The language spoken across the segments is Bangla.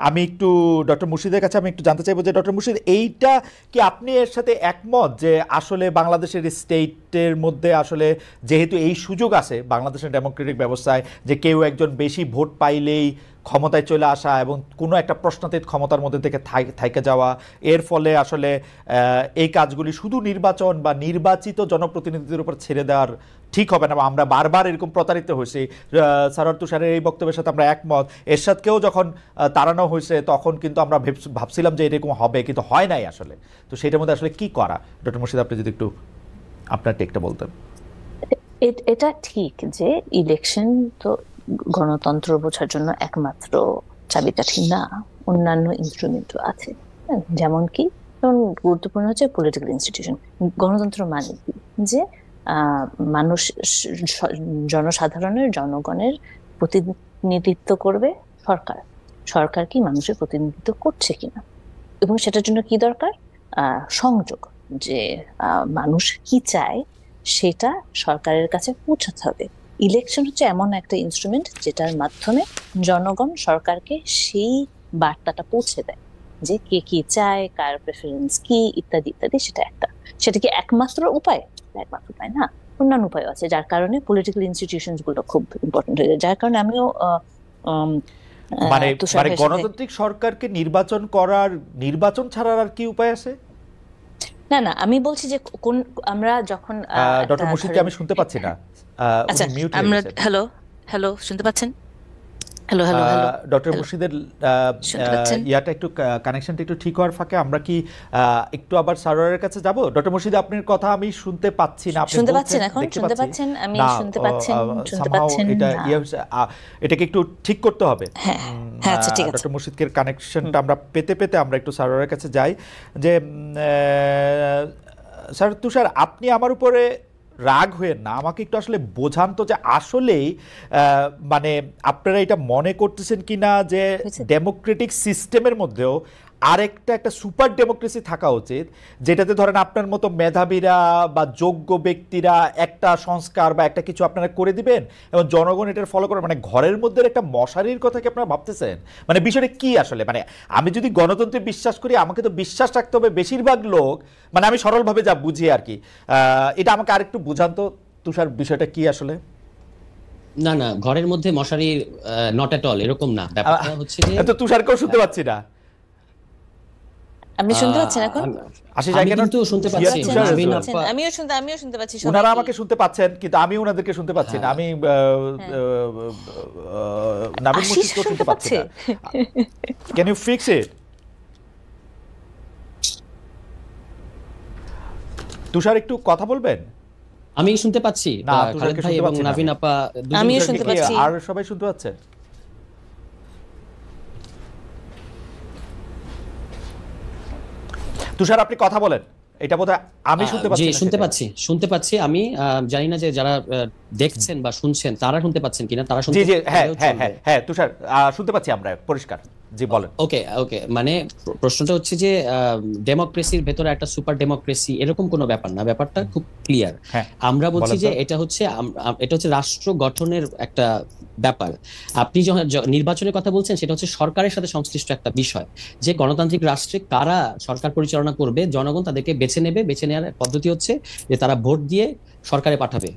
আমি একটু ডক্টর মুর্শিদের কাছে আমি একটু জানতে চাইবো যে ডক্টর মুর্শিদ, এইটা কি আপনি এর সাথে একমত যে আসলে বাংলাদেশের স্টেটের মধ্যে আসলে যেহেতু এই সুযোগ আছে বাংলাদেশের ডেমোক্রেটিক ব্যবস্থায় যে কেউ একজন বেশি ভোট পাইলেই ক্ষমতায় চলে আসা এবং কোনো একটা প্রশ্নাতীত ক্ষমতার মধ্যে থেকে থাইকে যাওয়া, এর ফলে আসলে এই কাজগুলি শুধু নির্বাচন বা নির্বাচিত জনপ্রতিনিধিদের উপর ছেড়ে দেওয়ার ঠিক হবে না, বা আমরা বারবার এরকম প্রতারিত হয়েছি। সারোয়ার তুষারের এই বক্তব্যের সাথে আমরা একমত। এরশাদকেও যখন তাড়ানো হয়েছে তখন কিন্তু আমরা ভাবছিলাম যে এরকম হবে, কিন্তু হয় নাই আসলে। তো সেটার মধ্যে আসলে কি করা, ডক্টর মুর্শিদ আপনি যদি একটু আপনার টেকটা বলতেন। এটা ঠিক যে ইলেকশন তো গণতন্ত্র বোঝার জন্য একমাত্র চাবিকাঠি না, অন্যান্য ইনস্ট্রুমেন্টও আছে। যেমন কি, যেমন গুরুত্বপূর্ণ হচ্ছে পলিটিক্যাল ইনস্টিটিউশন। গণতন্ত্র মানে কি, যে মানুষ, জনসাধারণের, জনগণের প্রতিনিধিত্ব করবে সরকার। সরকার কি মানুষের প্রতিনিধিত্ব করছে কিনা, এবং সেটার জন্য কি দরকার? সংযোগ, যে মানুষ কি চায় সেটা সরকারের কাছে পৌঁছাতে হবে। ইলেকশন হচ্ছে এমন একটা ইনস্ট্রুমেন্ট যেটার মাধ্যমে জনগণ সরকারকে সেই বার্তাটা পৌঁছে দেয়, যে কে কি চায়, কার প্রেফারেন্স কি, ইত্যাদি ইত্যাদি। সেটা কি একমাত্র উপায়? একমাত্র উপায় না, অন্যান্য উপায় আছে, যার কারণে পলিটিক্যাল ইনস্টিটিউশন গুলো খুব ইম্পর্টেন্ট হয়ে যায়। যার কারণে আমিও মানে গণতান্ত্রিক সরকারকে নির্বাচন করার, নির্বাচন ছাড়ার আর কি উপায় আছে? না না, আমি বলছি যে কোন, আমরা যখন ডক্টর মুর্শিদকে আমি শুনতে পাচ্ছি না। আচ্ছা, আমরা হ্যালো হ্যালো শুনতে পাচ্ছেন? হ্যালো হ্যালো হ্যালো ডক্টর মুর্শিদের ইয়াটা একটু, কানেকশনটা একটু ঠিক হওয়ার ফাঁকে আমরা কি একটু আবার সারোয়ারের কাছে যাব? ডক্টর মুর্শিদ আপনার কথা আমি শুনতে পাচ্ছি না। আপনি শুনতে পাচ্ছেন? এখন শুনতে পাচ্ছেন? আমি শুনতে পাচ্ছেন, শুনতে পাচ্ছেন এটা এটাকে একটু ঠিক করতে হবে। হ্যাঁ হ্যাঁ, আচ্ছা ঠিক আছে। ডক্টর মুর্শিদের কানেকশনটা আমরা পেতে পেতে আমরা একটু সারোয়ারের কাছে যাই। যে স্যার তুষার, আপনি আমার উপরে রাগ হয়ে না, আমাকে একটু আসলে বোঝান তো যে আসলেই মানে আপনারা এটা মনে করতেছেন কিনা যে ডেমোক্রেটিক সিস্টেমের মধ্যেও আরেকটা একটা সুপার ডেমোক্রেসি থাকা উচিত, যেটাতে ধরেন আপনার মতো মেধাবীরা বা যোগ্য ব্যক্তিরা একটা সংস্কার বা একটা কিছু আপনারা করে দিবেন এবং জনগণ এটার ফলো করে। মানে ঘরের মধ্যে একটা মশারির কথা কি আপনারা ভাবতেছেন? মানে বিষয়টা কি আসলে? মানে আমি যদি গণতন্ত্রে বিশ্বাস করি, আমাকে তো বিশ্বাস রাখতে হবে বেশিরভাগ লোক, মানে আমি সরলভাবে যা বুঝি আর কি। এটা আমাকে আরেকটু বুঝান তো তুষার, বিষয়টা কি আসলে? না না, ঘরের মধ্যে মশারি নট এট অল এরকম না, ব্যাপারটা হচ্ছে যে তো তুষারকেও শুনতে পাচ্ছি না। আপনি শুনতে পাচ্ছেন এখন? আমি কিন্তু শুনতে পাচ্ছি, আমিও শুনতে পাচ্ছি। ওনারা আমাকে শুনতে পাচ্ছেন কিন্তু আমি ওনাদেরকে শুনতে পাচ্ছি না। আমি নাবিল মুর্শিদকে শুনতে পাচ্ছি না। Can you fix it? Tushar একটু কথা বলবেন? আমি শুনতে পাচ্ছি, খালেদ ভাই এবং নাভিন আপা আমিও শুনতে পাচ্ছি। আর সবাই শুনতে পাচ্ছেন? তুষার আপনি কথা বলেন, এটা বোধহয় আমি শুনতে পাচ্ছি। জি শুনতে পাচ্ছি। আমি জানি না যে যারা দেখছেন বা শুনছেন তারা শুনতে পাচ্ছেন কিনা। তারা শুনতে, জি হ্যাঁ হ্যাঁ হ্যাঁ হ্যাঁ তুষার শুনতে পাচ্ছি আমরা পরিষ্কার। জি বলেন। ওকে, মানে প্রশ্নটা হচ্ছে যে ডেমোক্রেসির ভেতরে একটা সুপার ডেমোক্রেসি এরকম কোনো ব্যাপার না, ব্যাপারটা খুব ক্লিয়ার। আমরা বলছি যে এটা হচ্ছে রাষ্ট্র গঠনের একটা ব্যাপার। আপনি যখন নির্বাচনের কথা বলছেন, সেটা হচ্ছে সরকারের সাথে সংশ্লিষ্ট একটা বিষয়, যে গণতান্ত্রিক রাষ্ট্রে কারা সরকার পরিচালনা করবে, জনগণ তাদেরকে বেছে নেবে। বেছে নেওয়ার পদ্ধতি হচ্ছে যে তারা ভোট দিয়ে সরকারে পাঠাবে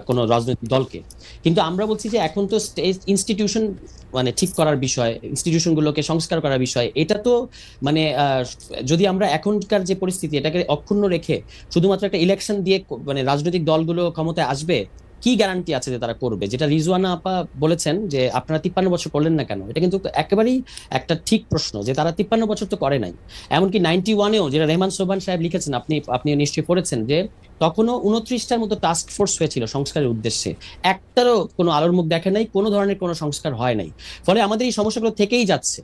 কোনো রাজনৈতিক দলকে। কিন্তু আমরা বলছি যে এখন তো ইনস্টিটিউশন মানে ঠিক করার বিষয়, ইনস্টিটিউশনগুলোকে সংস্কার করার বিষয়। এটা তো মানে যদি আমরা এখনকার যে পরিস্থিতি এটাকে অক্ষুণ্ণ রেখে শুধুমাত্র একটা ইলেকশন দিয়ে মানে রাজনৈতিক দলগুলো ক্ষমতায় আসবে, কি গ্যারান্টি আছে যে তারা করবে? যেটা রিজওয়ানা আপা বলেছেন যে আপনারা 53 বছর করলেন না কেন, এটা কিন্তু একেবারেই একটা ঠিক প্রশ্ন, যে তারা 53 বছর তো করে নাই। এমনকি 91-এও যেটা রেহমান সোবহান সাহেব লিখেছেন, আপনি নিশ্চয়ই পড়েছেন, যে তখনও 29টার মতো টাস্ক ফোর্স হয়েছিল সংস্কারের উদ্দেশ্যে, একটারও কোনো আলোর মুখ দেখে নাই, কোনো ধরনের কোনো সংস্কার হয় নাই। ফলে আমাদের এই সমস্যাগুলো থেকেই যাচ্ছে।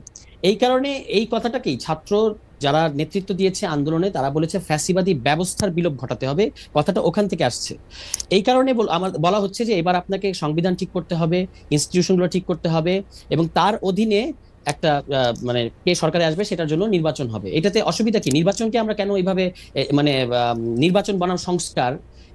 এই কারণে এই কথাটাকেই ছাত্র যারা নেতৃত্ব দিয়েছে আন্দোলনে, তারা বলেছে ফ্যাসিবাদী ব্যবস্থার বিলোপ ঘটাতে হবে, কথাটা ওখান থেকে আসছে। এই কারণে আমার বলা হচ্ছে যে এবার আপনাকে সংবিধান ঠিক করতে হবে, ইনস্টিটিউশনগুলো ঠিক করতে হবে, এবং তার অধীনে একটা মানে কে সরকারে আসবে সেটার জন্য নির্বাচন হবে। এটাতে অসুবিধা কি? নির্বাচনকে আমরা কেন এইভাবে মানে নির্বাচন বনাম সংস্কার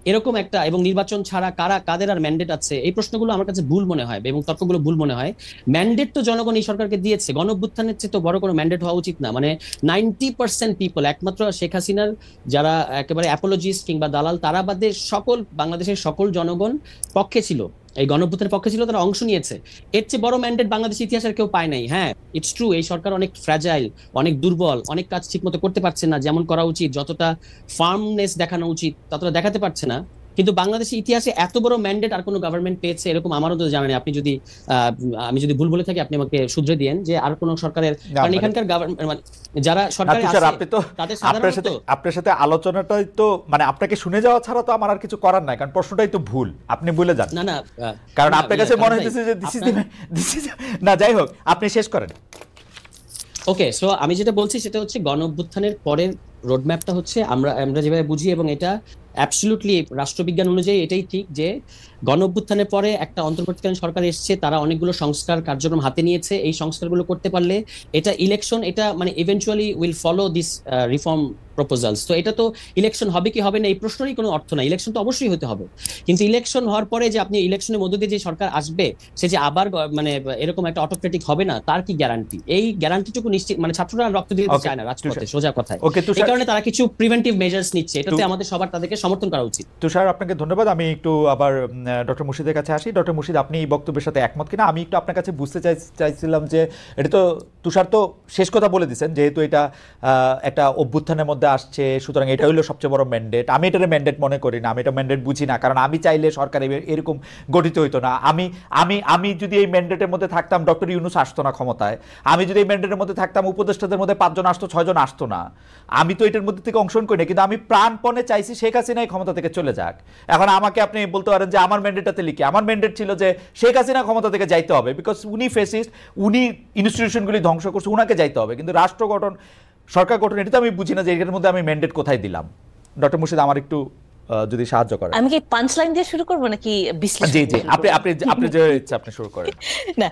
এরকম একটা, এবং নির্বাচন ছাড়া কাদের আর ম্যান্ডেট আছে, এই প্রশ্নগুলো আমার কাছে ভুল মনে হয় এবং তর্কগুলো ভুল মনে হয়। ম্যান্ডেট তো জনগণ এই সরকারকে দিয়েছে, গণঅভ্যুত্থানের চেয়ে তো বড় কোনো ম্যান্ডেট হওয়া উচিত না। মানে 90% পিপল, একমাত্র শেখ হাসিনার যারা একেবারে অ্যাপোলজিস্ট কিংবা দালাল তারা বাদে সকল বাংলাদেশের সকল জনগণ পক্ষে ছিল, এই গণঅভ্যুত্থানের পক্ষে ছিল, তারা অংশ নিয়েছে। এর চেয়ে বড় ম্যান্ডেট বাংলাদেশের ইতিহাসের কেউ পায় নাই। হ্যাঁ, ইটস ট্রু, এই সরকার অনেক ফ্র্যাজাইল, অনেক দুর্বল, অনেক কাজ ঠিক মতো করতে পারছে না, যেমন করা উচিত, যতটা ফার্মনেস দেখানো উচিত ততটা দেখাতে পারছে না। কিন্তু বাংলাদেশের ইতিহাসে এত বড় ম্যান্ডেট আর কোনো গভর্নমেন্ট পেয়েছে এরকম আমারও তো জানা নেই। আপনি যদি আমি যদি ভুল বলে থাকি আপনি আমাকে শুধরে দিয়েন যে আর কোন সরকারের, কারণ এখানকার গভর্নমেন্ট যারা সরকারে আছে আপনি তো আপনার সাথে আলোচনাটাই তো মানে আপনাকে শুনে যাওয়া ছাড়া তো আমার আর কিছু করার নাই, কারণ প্রশ্নটাই তো ভুল, আপনি বলে যান। না কারণ আপনার কাছে মনে হচ্ছে যে না, যাই হোক আপনি শেষ করেন। ওকে, সো আমি যেটা বলছি সেটা হচ্ছে গণঅভ্যুত্থানের পরের রোডম্যাপটা হচ্ছে আমরা যেভাবে বুঝি, এবং এটা অ্যাবসলিউটলি রাষ্ট্রবিজ্ঞান অনুযায়ী এটাই ঠিক, যে গণঅভ্যুত্থানের পরে একটা অন্তর্বর্তীকালীন সরকার এসছে, তারা অনেকগুলো সংস্কার কার্যক্রম হাতে নিয়েছে। এই সংস্কারগুলো করতে পারলে এটা ইলেকশন, এটা মানে eventually will follow this reform proposals. তো এটা তো ইলেকশন হবে কি হবে না এই প্রশ্নেরই কোনো অর্থ নাই, ইলেকশন তো অবশ্যই হতে হবে। কিন্তু ইলেকশন হওয়ার পরে যে আপনি ইলেকশনের মধ্য দিয়ে যে সরকার আসবে সে যে আবার মানে এরকম একটা অটোক্রেটিক হবে না, তার কি গ্যারান্টি? এই গ্যারান্টিটুকু নিশ্চিত, মানে ছাত্ররা রক্ত দিতে চায় না রাজপথে, সোজা কথায়। এই কারণে তারা কিছু প্রিভেন্টিভ মেজার্স নিচ্ছে, এটাতে আমাদের সবার তাদেরকে সমর্থন করা উচিত। তুষার, আপনাকে ধন্যবাদ। আমি একটু আবার ডক্টর মুর্শিদের কাছে আসি। ডক্টর মুর্শিদ, আপনি এই বক্তব্যের সাথে একমত কিনা? আমি একটু আপনার কাছে বুঝতে চাইছিলাম যে এটা তো তুষার তো শেষ কথা বলে দিচ্ছেন, যেহেতু এটা একটা অভ্যুত্থানের মধ্যে আসছে, সুতরাং এটা হইলো সবচেয়ে বড় ম্যান্ডেট। আমি এটার ম্যান্ডেট মনে করি না, আমি এটা ম্যান্ডেট বুঝি না, কারণ আমি চাইলে সরকার এরকম গঠিত হইতো না। আমি যদি এই ম্যান্ডেটের মধ্যে থাকতাম, ডক্টর ইউনূস আসতো না ক্ষমতায়। আমি যদি এই ম্যান্ডেটের মধ্যে থাকতাম, উপদেষ্টাদের মধ্যে 5 জন আসতো, 6 জন আসতো না। আমি তো এটার মধ্যে থেকে অংশগ্রহণ করি না, কিন্তু আমি প্রাণপণে চাইছি শেখ হাসিনাই ক্ষমতা থেকে চলে যাক। এখন আমাকে আপনি বলতে পারেন যে আমার ম্যান্ডেটটাতে লিখে, আমার ম্যান্ডেট ছিল যে শেখ হাসিনা ক্ষমতা থেকে যাইতে হবে, বিকজ উনি ফেসিস্ট, উনি ইনস্টিটিউশনগুলি ধ্বংস করছে, উনাকে যাইতে হবে। কিন্তু রাষ্ট্র গঠন, সরকার গঠন, এটা তো আমি বুঝি না যে এর মধ্যে আমি ম্যান্ডেট কোথায় দিলাম। ডক্টর মুর্শিদ, আমার একটু যদি সাহায্য করেন। আমি কি পাঁচ লাইন দিয়ে শুরু করব নাকি বিশ্লেষণ? জি জি, আপনি যে ইচ্ছা আপনি শুরু করেন। না,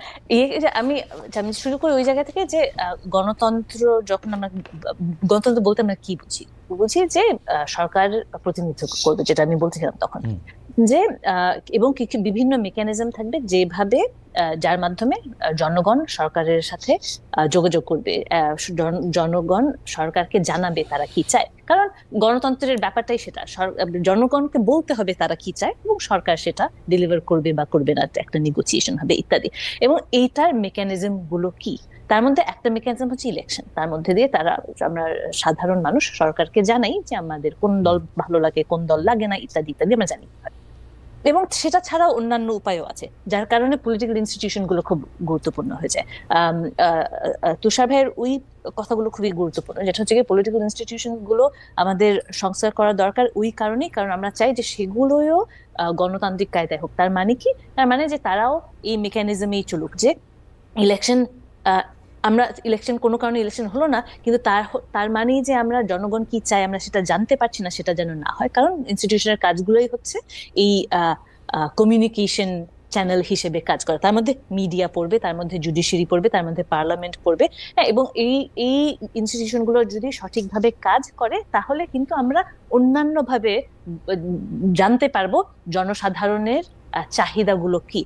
আমি শুরু করি ওই জায়গা থেকে যে গণতন্ত্র, যখন আমরা গণতন্ত্র বলতে আমরা কি বুঝি যে সরকার প্রতিনিধিত্ব করবে, যেটা আমি বলছিলাম তখন, যে এবং বিভিন্ন মেকানিজম থাকবে যেভাবে যার মাধ্যমে জনগণ সরকারের সাথে যোগাযোগ করবে, জনগণ সরকারকে জানাবে তারা কি চায়। কারণ গণতন্ত্রের ব্যাপারটাই সেটা, জনগণকে বলতে হবে তারা কি চায় এবং সরকার সেটা ডেলিভার করবে বা করবে না, একটা নেগোসিয়েশন হবে ইত্যাদি। এবং এইটার মেকানিজম গুলো কি? তার মধ্যে একটা মেকানিজম হচ্ছে ইলেকশন। তার মধ্যে দিয়ে আমরা সাধারণ মানুষ সরকারকে জানাই যে আমাদের কোন দল ভালো লাগে, কোন দল লাগে না, ইত্যাদি ইত্যাদি আমরা জানি। এবং সেটা ছাড়াও অন্যান্য উপায়ও আছে, যার কারণে পলিটিক্যাল ইনস্টিটিউশন গুলো খুব গুরুত্বপূর্ণ হয়ে যায়। তুষার ভাইয়ের ওই কথাগুলো খুবই গুরুত্বপূর্ণ, যেটা হচ্ছে গিয়ে পলিটিক্যাল ইনস্টিটিউশন গুলো আমাদের সংস্কার করা দরকার ওই কারণেই, কারণ আমরা চাই যে সেগুলোও গণতান্ত্রিক কায়দায় হোক। তার মানে কি? তার মানে যে তারাও এই মেকানিজমেই চলুক, যে ইলেকশন, আমরা ইলেকশন কোনো কারণে ইলেকশন হলো না, কিন্তু তার মানেই যে আমরা জনগণ কি চাই আমরা সেটা জানতে পারছি না, সেটা যেন না হয়। কারণ ইনস্টিটিউশনের কাজগুলোই হচ্ছে এই কমিউনিকেশন চ্যানেল হিসেবে কাজ করে। তার মধ্যে মিডিয়া পড়বে, তার মধ্যে জুডিশিয়ারি পড়বে, তার মধ্যে পার্লামেন্ট পড়বে। হ্যাঁ, এবং এই ইনস্টিটিউশনগুলো যদি সঠিকভাবে কাজ করে তাহলে কিন্তু আমরা অন্যান্য ভাবে জানতে পারবো জনসাধারণের চাহিদাগুলো কি।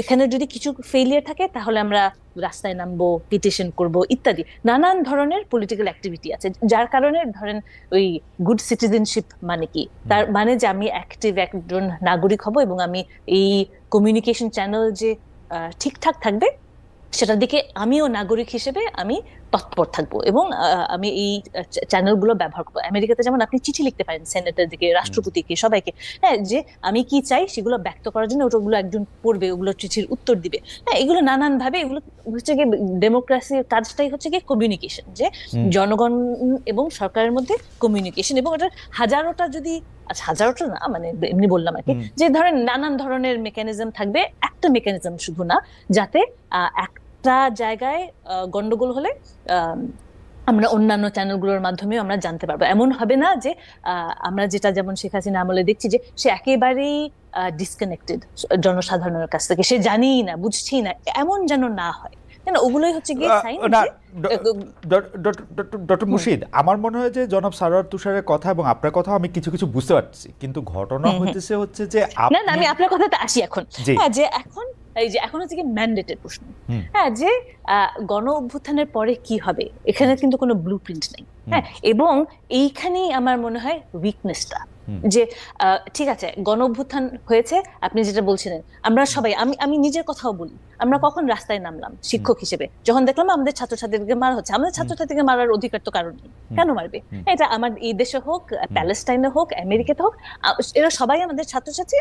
এখানে যদি কিছু ফেলিয়ার থাকে তাহলে আমরা রাস্তায় নামবো, পিটিশন করব, ইত্যাদি নানান ধরনের পলিটিক্যাল অ্যাক্টিভিটি আছে, যার কারণে ধরেন ওই গুড সিটিজেনশিপ মানে কি? তার মানে যে আমি অ্যাক্টিভ একজন নাগরিক হব এবং আমি এই কমিউনিকেশন চ্যানেল যে ঠিকঠাক থাকবে সেটার দিকে আমিও নাগরিক হিসেবে আমি তৎপর থাকবো এবং আমি এই চ্যানেলগুলো ব্যবহার করবো। আমেরিকাতে যেমন আপনি চিঠি লিখতে পারেন সেনেটের দিকে, রাষ্ট্রপতিকে, সবাইকে, হ্যাঁ, যে আমি কি চাই সেগুলো ব্যক্ত করার জন্য ওগুলো একজন পড়বে, ওগুলো চিঠির উত্তর দিবে। হ্যাঁ, এগুলো নানান ভাবে, এগুলো হচ্ছে গিয়ে ডেমোক্রেসির কাজটাই হচ্ছে গিয়ে কমিউনিকেশন, যে জনগণ এবং সরকারের মধ্যে কমিউনিকেশন। এবং এটা হাজারোটা, যদি হাজারোটা না, মানে এমনি বললাম আর কি, যে ধরেন নানান ধরনের মেকানিজম থাকবে, একটা মেকানিজম শুধু না, যাতে একটা জায়গায় গন্ডগোল হলে আমরা অন্যান্য চ্যানেলগুলোর মাধ্যমে আমরা জানতে পারবো। এমন হবে না যে আমরা যেটা যেমন শেখ হাসিনা আমলে দেখছি যে সে একেবারেই ডিসকানেক্টেড জনসাধারণের কাছ থেকে, সে জানিই না, বুঝছি না, এমন যেন না হয়। কেন ওগুলোই হচ্ছে গিয়ে সাইন। ডক্টর মুর্শিদ, আমার মনে হয় যে জনাব সারোয়ার তুষারের কথা এবং আপনার কথা আমি কিছু কিছু বুঝতে পারছি, কিন্তু ঘটনা হচ্ছে যে না আমি আপনার কথাতে আসি এখন। হ্যাঁ, যে এখন এই যে এখন হচ্ছে কি ম্যান্ডেটের প্রশ্ন। হ্যাঁ, যে গণ অভ্যুত্থানের পরে কি হবে, এখানে কিন্তু কোনো ব্লুপ্রিন্ট নেই। হ্যাঁ, এবং এইখানেই আমার মনে হয় উইকনেসটা, যে ঠিক আছে গণ অভ্যুত্থান হয়েছে, আপনি যেটা বলছিলেন, আমরা সবাই, আমি নিজের কথাও বলি, আমরা কখন রাস্তায় নামলাম শিক্ষক হিসেবে, যখন দেখলাম আমাদের ছাত্রছাত্রীদেরকে মারা হচ্ছে। আমাদের ছাত্রছাত্রীকে মারার অধিকার তো কারণ নেই, কেন মারবে? এটা আমার এই দেশে হোক, প্যালেস্টাইনে হোক, আমেরিকাতে হোক, এরা সবাই আমাদের ছাত্রছাত্রী,